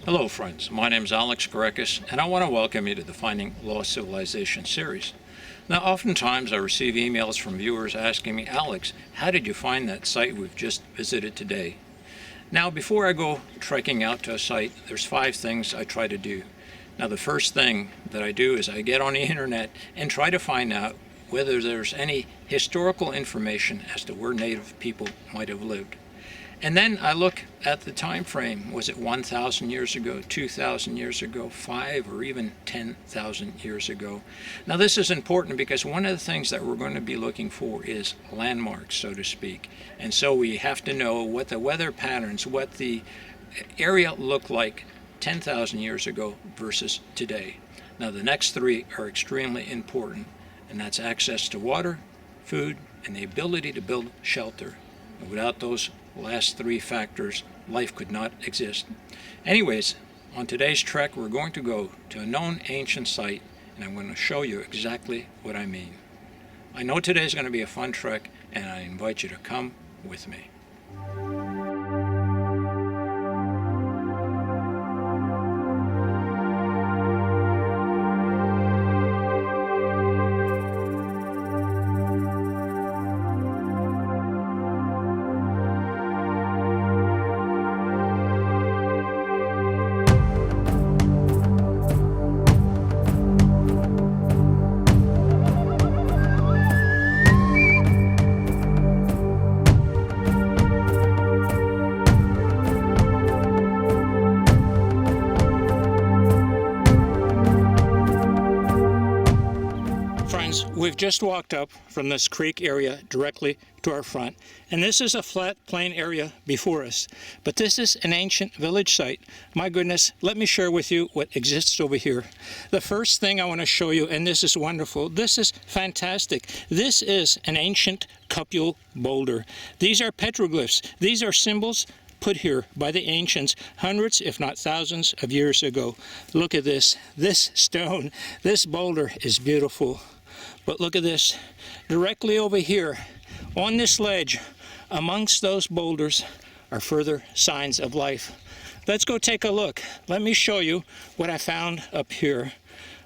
Hello friends, my name is Alex Garekis and I want to welcome you to the Finding Lost Civilization series. Now oftentimes I receive emails from viewers asking me, Alex, how did you find that site we've just visited today? Now before I go trekking out to a site, there's 5 things I try to do. Now the first thing that I do is I get on the internet and try to find out whether there's any historical information as to where native people might have lived. And then I look at the time frame. Was it 1,000 years ago, 2,000 years ago, 5 or even 10,000 years ago? Now this is important because one of the things that we're going to be looking for is landmarks, so to speak. And so we have to know what the weather patterns, what the area looked like 10,000 years ago versus today. Now the next 3 are extremely important, and that's access to water, food, and the ability to build shelter. And without those last 3 factors, life could not exist. Anyways, on today's trek, we're going to go to a known ancient site, and I'm going to show you exactly what I mean. I know today's going to be a fun trek, and I invite you to come with me. We've just walked up from this creek area directly to our front, and this is a flat plain area before us. But this is an ancient village site. My goodness, let me share with you what exists over here. The first thing I want to show you, and this is wonderful, this is fantastic. This is an ancient cupule boulder. These are petroglyphs. These are symbols put here by the ancients hundreds, if not thousands of years ago. Look at this. This stone, this boulder is beautiful. But look at this, directly over here on this ledge, amongst those boulders are further signs of life. Let's go take a look. Let me show you what I found up here.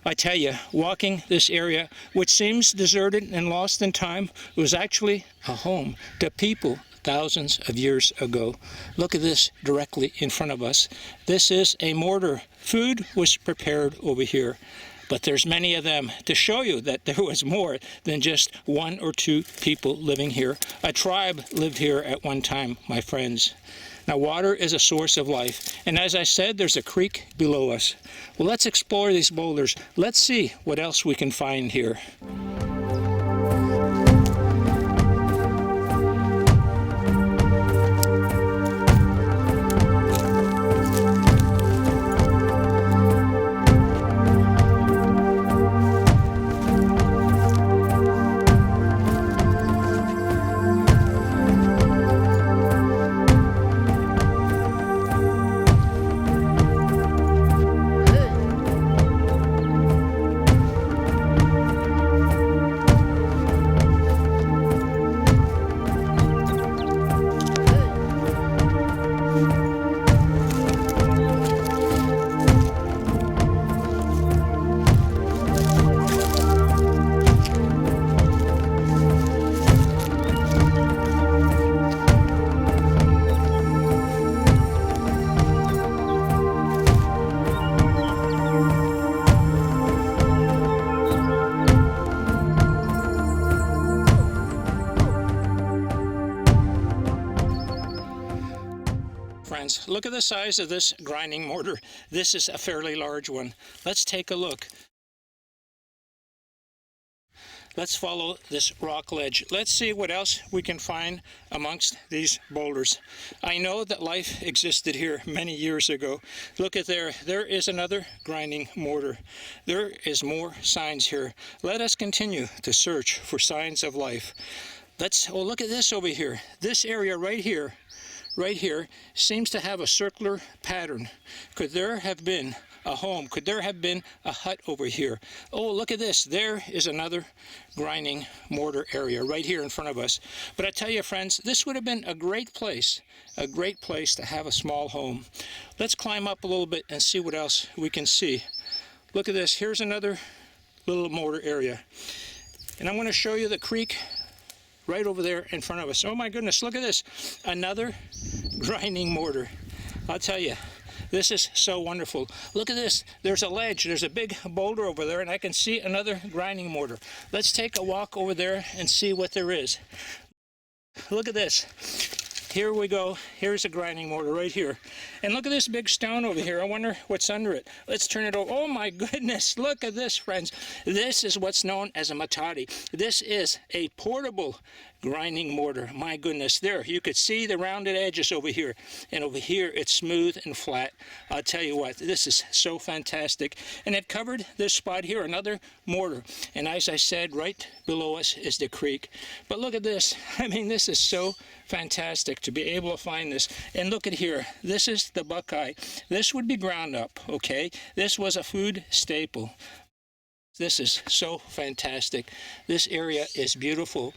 I tell you, walking this area, which seems deserted and lost in time, was actually a home to people thousands of years ago. Look at this directly in front of us. This is a mortar. Food was prepared over here. But there's many of them to show you that there was more than just 1 or 2 people living here. A tribe lived here at one time, my friends. Now, water is a source of life. And as I said, there's a creek below us. Well, let's explore these boulders. Let's see what else we can find here. Friends, look at the size of this grinding mortar. This is a fairly large one. Let's take a look. Let's follow this rock ledge. Let's see what else we can find amongst these boulders. I know that life existed here many years ago. Look at there. There is another grinding mortar. There is more signs here. Let us continue to search for signs of life. Look at this over here. This area right here seems to have a circular pattern. Could there have been a home? Could there have been a hut over here? Oh, look at this. There is another grinding mortar area right here in front of us. But I tell you, friends, this would have been a great place to have a small home. Let's climb up a little bit and see what else we can see. Look at this. Here's another little mortar area. And I'm going to show you the creek right over there in front of us. Oh my goodness, look at this. Another grinding mortar. I'll tell you, this is so wonderful. Look at this. There's a ledge. There's a big boulder over there, and I can see another grinding mortar. Let's take a walk over there and see what there is. Look at this. Here we go. Here's a grinding mortar right here. And look at this big stone over here. I wonder what's under it. Let's turn it over. Oh my goodness. Look at this, friends. This is what's known as a matadi. This is a portable grinding mortar. My goodness. There, you could see the rounded edges over here. And over here, it's smooth and flat. I'll tell you what, this is so fantastic. And it covered this spot here, another mortar. And as I said, right below us is the creek. But look at this. I mean, this is so fantastic to be able to find this. And look at here. This is the buckeye. This would be ground up, okay? This was a food staple. This is so fantastic. This area is beautiful.